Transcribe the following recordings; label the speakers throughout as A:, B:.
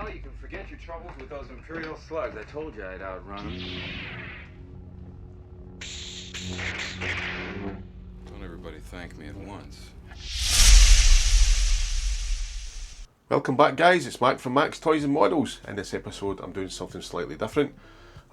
A: Well, you can forget your troubles with those Imperial slugs. I told you I'd outrun them.
B: Don't everybody thank me at once.
C: Welcome back, guys. It's Mac from Mac's Toys and Models. In this episode I'm doing something slightly different.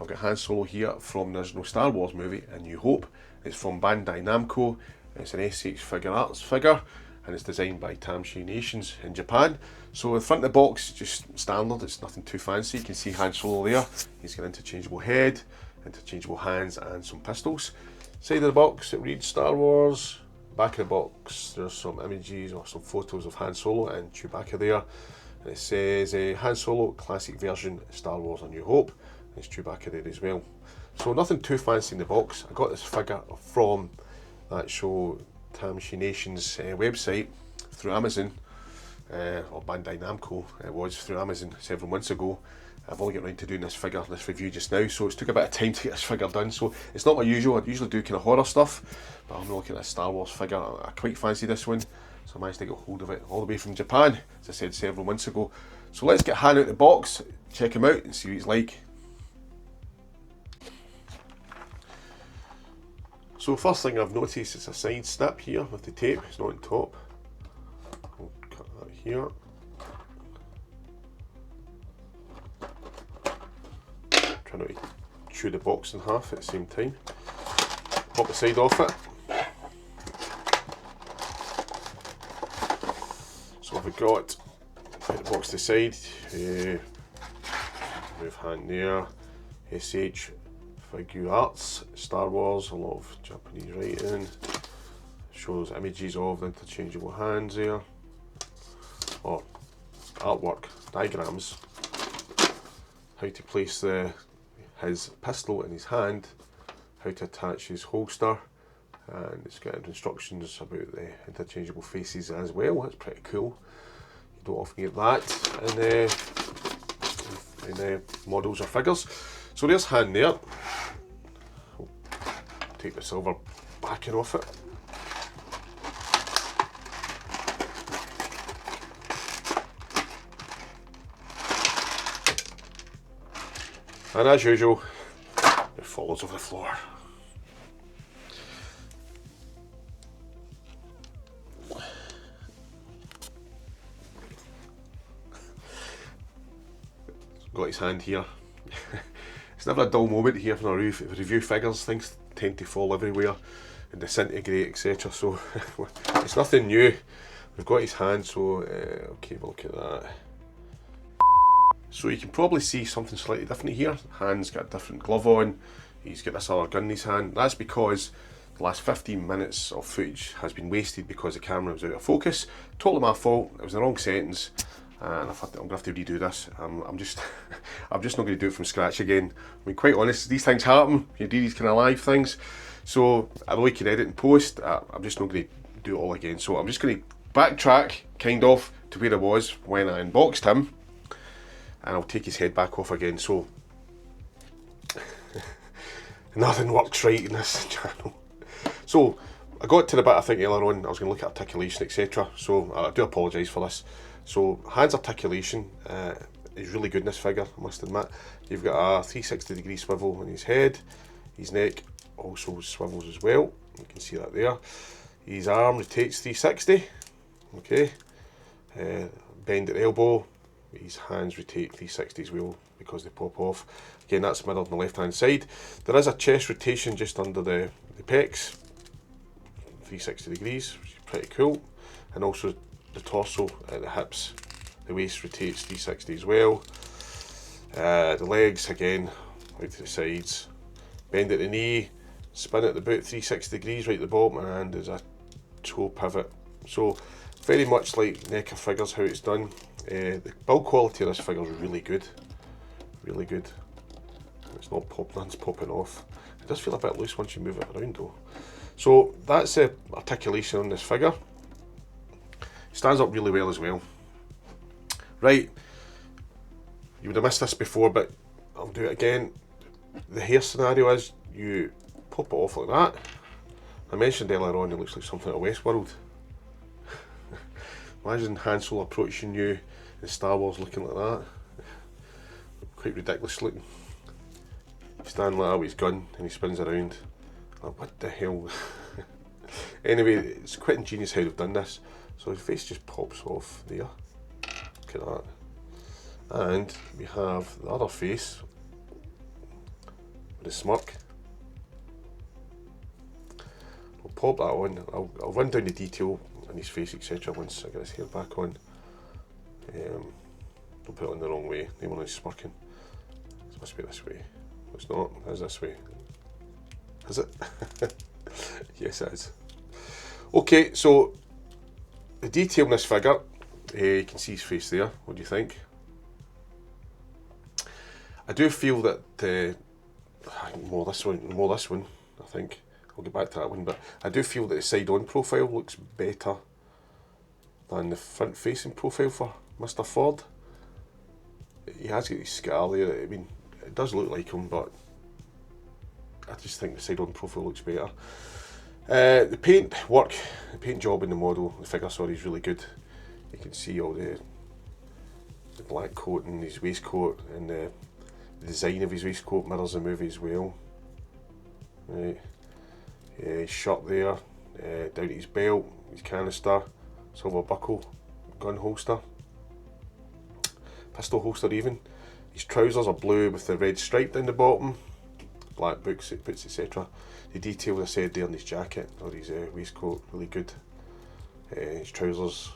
C: I've got Han Solo here from the original Star Wars movie, A New Hope. It's from Bandai Namco. It's an SH Figuarts figure and it's designed by Tamashii Nations in Japan. So the front of the box, just standard, it's nothing too fancy. You can see Han Solo there. He's got an interchangeable head, interchangeable hands and some pistols. Side of the box it reads Star Wars. Back of the box there's some images or some photos of Han Solo and Chewbacca there. And it says Han Solo Classic Version Star Wars A New Hope. There's Chewbacca there as well. So nothing too fancy in the box. I got this figure from that show Tamashii Nations website through Amazon, or Bandai Namco. It was through Amazon several months ago. I've only got around to doing this review just now, so it's took a bit of time to get this figure done. So it's not my usual. I usually do kind of horror stuff, but I'm looking at a Star Wars figure. I quite fancy this one, so I managed to get hold of it all the way from Japan, as I said several months ago. So let's get Han out of the box, check him out and see what he's like. So first thing I've noticed is a side snip here with the tape. It's not on top. I'll cut that here. Try not to chew the box in half at the same time. Pop the side off it. So we've got, put the box to the side, move Han there, SH Figuarts, Star Wars, a lot of Japanese writing, shows images of the interchangeable hands there, or artwork, diagrams, how to place his pistol in his hand, how to attach his holster, and it's got instructions about the interchangeable faces as well. That's pretty cool. You don't often get that in models or figures. So there's Han there. I'll take the silver backing off it. And as usual, it falls over the floor. Got his hand here. It's never a dull moment here for a review figures. Things tend to fall everywhere and disintegrate, etc. So it's nothing new. We've got his hand, so okay, we'll look at that. So you can probably see something slightly different here. Han's got a different glove on. He's got this other gun in his hand. That's because the last 15 minutes of footage has been wasted because the camera was out of focus. Totally my fault. It was the wrong settings. And I thought I'm going to have to redo this. I'm just not going to do it from scratch again. I mean, quite honest, these things happen. You do these kind of live things. So although you can edit and post, I'm just not going to do it all again. So I'm just going to backtrack kind of to where I was when I unboxed him, and I'll take his head back off again. So nothing works right in this channel. So I got to the bit, I think earlier on, I was going to look at articulation, etc. So I do apologise for this. So Han's articulation is really good in this figure, I must admit. You've got a 360 degree swivel on his head, his neck also swivels as well, you can see that there. His arm rotates 360, okay. Bend at the elbow, his hands rotate 360 as well because they pop off. Again, that's mirrored on the left hand side. There is a chest rotation just under the pecs, 360 degrees, which is pretty cool. And also the torso at the hips, the waist rotates 360 as well. The legs again out to the sides, bend at the knee, spin at the boot 360 degrees right at the bottom, and there's a toe pivot. So very much like NECA figures how it's done. The build quality of this figure is really good, really good. It's not nothing's popping off. It does feel a bit loose once you move it around though. So that's the articulation on this figure. Stands up really well as well. Right, you would have missed this before, but I'll do it again. The hair scenario is you pop it off like that. I mentioned earlier on it looks like something out of Westworld. Imagine Han Solo approaching you in Star Wars looking like that. quite ridiculous looking. Standing like that with his gun and he spins around. Like, what the hell? Anyway, it's quite ingenious how they've done this. So his face just pops off there. Look at that. And we have the other face with a smirk. We'll pop that on. I'll run down the detail on his face, etc. once I get his hair back on. Don't put it on the wrong way. Name on his smirking. It must be this way. It's not. It's this way. Is it? Yes, it is. Okay, so the detail in this figure, you can see his face there. What do you think? I do feel that more this one. I think I'll get back to that one, but I do feel that the side-on profile looks better than the front-facing profile for Mr. Ford. He has got his scar there. I mean, it does look like him, but I just think the side-on profile looks better. The paint job in the figure, is really good. You can see all the black coat and his waistcoat, and the design of his waistcoat mirrors the movie as well. Right. His shirt there, down to his belt, his canister, silver buckle, gun holster, pistol holster even. His trousers are blue with the red stripe down the bottom, black boots etc. The detail I said there on his jacket or his waistcoat, really good. His trousers,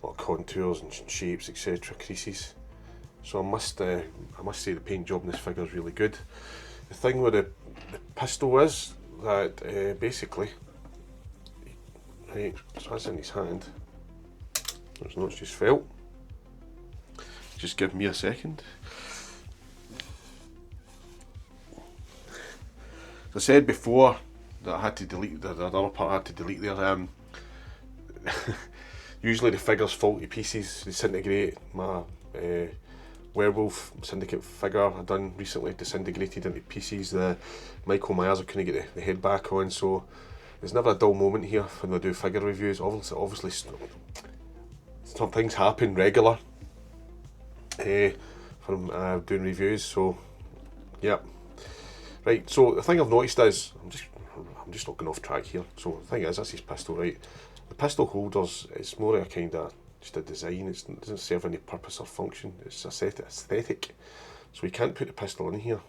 C: a lot of contours and shapes etc, creases. So I must say the paint job in this figure is really good. The thing with the pistol is that basically, right, so that's in his hand. There's no, it's just felt. Just give me a second. As I said before that I had to delete the other part. I had to delete there. Usually the figures fall to pieces. They disintegrate. My werewolf syndicate figure I done recently disintegrated into pieces. The Michael Myers I couldn't get the head back on, so there's never a dull moment here when I do figure reviews. Obviously some things happen regular from doing reviews, so yeah. Right, so the thing I've noticed is, I'm just not going off track here. So the thing is, that's his pistol, right? The pistol holders, it's more a kind of just a design. It doesn't serve any purpose or function. It's aesthetic. So you can't put the pistol in here.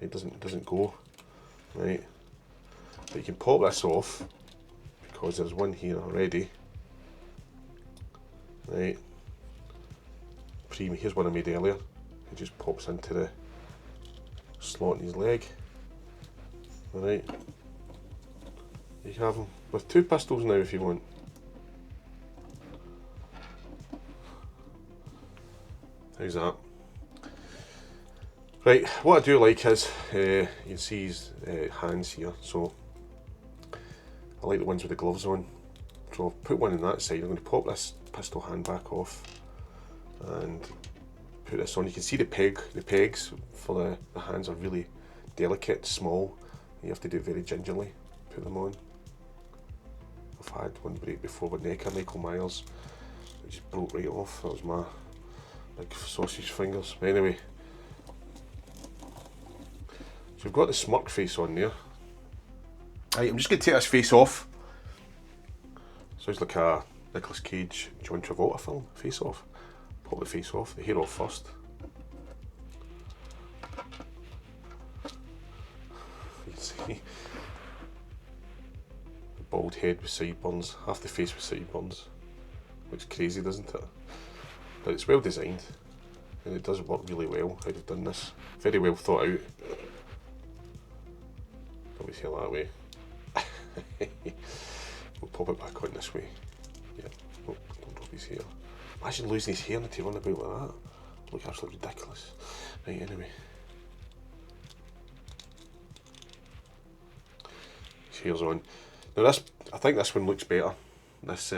C: It doesn't go, right? But you can pop this off because there's one here already, right? Here's one I made earlier. It just pops into the slot in his leg. Alright, you can have him with two pistols now if you want. How's that? Right, what I do like is, you can see his hands here, so I like the ones with the gloves on. So I'll put one on that side. I'm going to pop this pistol hand back off and put this on. You can see the pegs for the hands are really delicate, small. You have to do it very gingerly, put them on. I've had one break before with NECA, Michael Myers. It just broke right off. That was my big sausage fingers. Anyway, so we've got the smirk face on there. Right, I'm just going to take this face off. Sounds like a Nicolas Cage, John Travolta film, face off. Pop the face off, the hair off first. You can see the bald head with sideburns, half the face with sideburns. Looks crazy, doesn't it? But it's well designed and it does work really well how they've done this. Very well thought out. Probably feel that way. We'll pop it back on this way. Yeah, oh, don't drop his hair. Imagine losing his hair and to run about like that. Look absolutely ridiculous. Right, anyway. His hair's on. Now this, I think this one looks better. This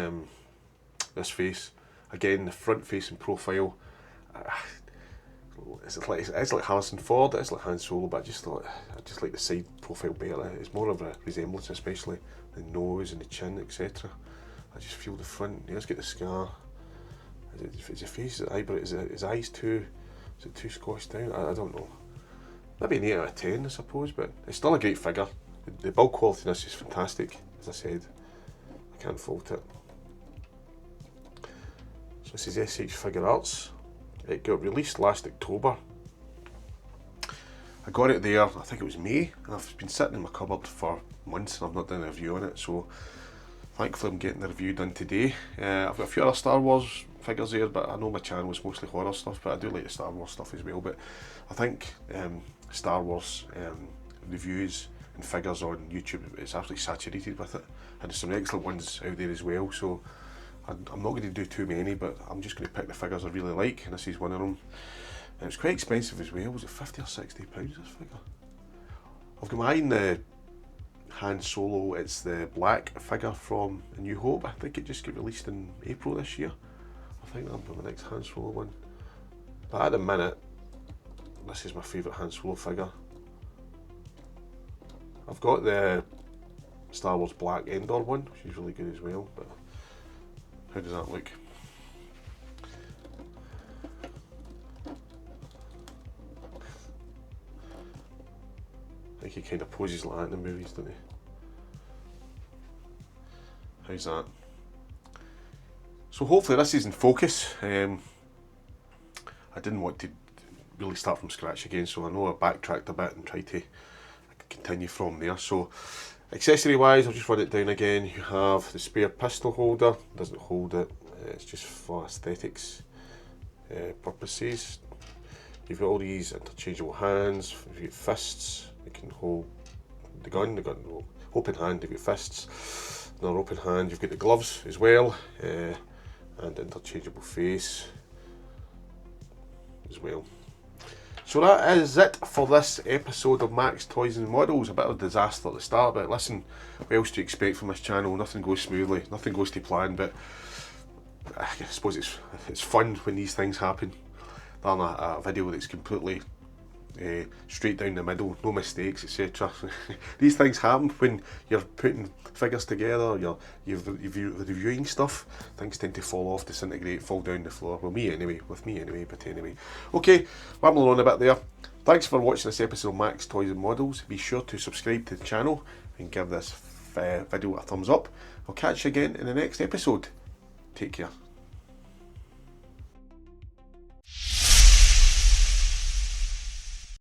C: this face. Again, the front facing profile. It's like Harrison Ford, it's like Han Solo, but I just like the side profile better. It's more of a resemblance, especially the nose and the chin, etc. I just feel the front. He has got the scar. Is his face, his eyebrow, his eyes too Is it 2 squash down? I don't know. Maybe an 8 out of 10, I suppose, but it's still a great figure. The build quality in this is fantastic, as I said. I can't fault it. So this is SH Figuarts. It got released last October. I got it there, I think it was May, and I've been sitting in my cupboard for months and I've not done a review on it, so thankfully I'm getting the review done today. I've got a few other Star Wars figures there, but I know my channel is mostly horror stuff, but I do like the Star Wars stuff as well. But I think Star Wars reviews and figures on YouTube, it's absolutely saturated with it, and there's some excellent ones out there as well, so I'm not going to do too many, but I'm just going to pick the figures I really like, and this is one of them. And it's quite expensive as well. Was it £50 or £60 this figure? I've got mine, the Han Solo, it's the black figure from A New Hope. I think it just got released in April this year. I think that'll be my next Han Solo one. But at the minute, this is my favourite Han Solo figure. I've got the Star Wars Black Endor one, which is really good as well, but how does that look? I think he kind of poses like that in the movies, doesn't he? How's that? So hopefully this is in focus. I didn't want to really start from scratch again, so I know I backtracked a bit and tried to continue from there. So accessory wise, I'll just run it down again. You have the spare pistol holder, doesn't hold it, it's just for aesthetics purposes. You've got all these interchangeable hands, you've got fists, you can hold the gun will open hand, you've got fists, another open hand, you've got the gloves as well, and interchangeable face as well. So that is it for this episode of Max Toys and Models. A bit of a disaster at the start, but listen, what else do you expect from this channel? Nothing goes smoothly, nothing goes to plan, but I suppose it's fun when these things happen. Than a video that's completely straight down the middle, no mistakes, etc. These things happen when you're putting figures together, you're reviewing stuff. Things tend to fall off, disintegrate, fall down the floor. Well, with me anyway, but anyway. Okay, rambling on a bit there. Thanks for watching this episode of Max Toys and Models. Be sure to subscribe to the channel and give this video a thumbs up. I'll catch you again in the next episode. Take care.